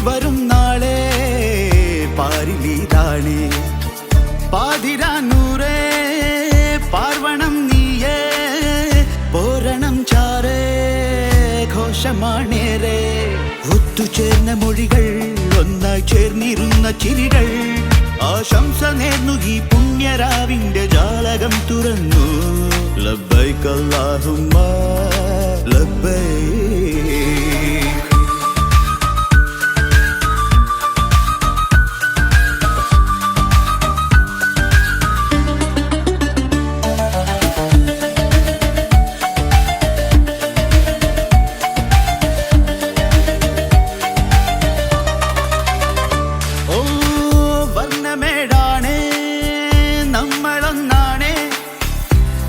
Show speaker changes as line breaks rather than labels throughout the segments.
വരും നാളെ പാരിലീതാണേ പാതിരാനൂറേ പാർവണം നീയേ പോരണം ചാരേ ഘോഷമാണേരേ ഒത്തുചേർന്ന മൊഴികൾ ഒന്നായി ചേർന്നിരുന്ന ചിരികൾ ആശംസ നേർന്നു ഈ പുണ്യരാവിന്റെ ജാലകം തുറന്നു ലബ്ബൈക അല്ലാഹുമ്മ ലബ്ബൈക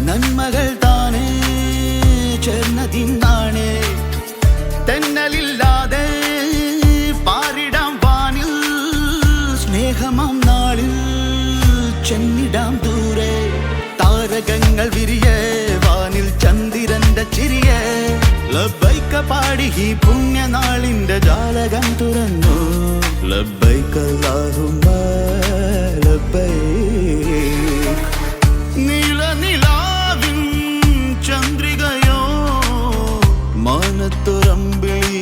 നന്മകൾ താനേ ചേർന്നതിന്നാണേ തെന്നലില്ലാതെ പാരിടാം വാനിൽ സ്നേഹമാം നാളിൽ ചെന്നിടാം ദൂരെ താരകങ്ങൾ വിരിയേ വാനിൽ ചന്ദ്രന്റെ ചിരിയേ ലബ്ബൈക പാടി ഈ പുണ്യനാളിന്റെ ജാലകം തുറന്നു ലബ്ബൈക അല്ലാഹുമ്മ ലബ്ബൈക ചന്ദ്രികയോ മാനത്തുറമ്പിളി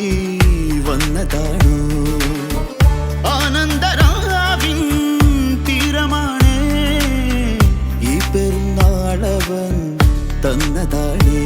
വന്നതാണു ആനന്ദരാവിൻ തീരമാണേ ഈ പെരുന്നാളവൻ തന്നതാണേ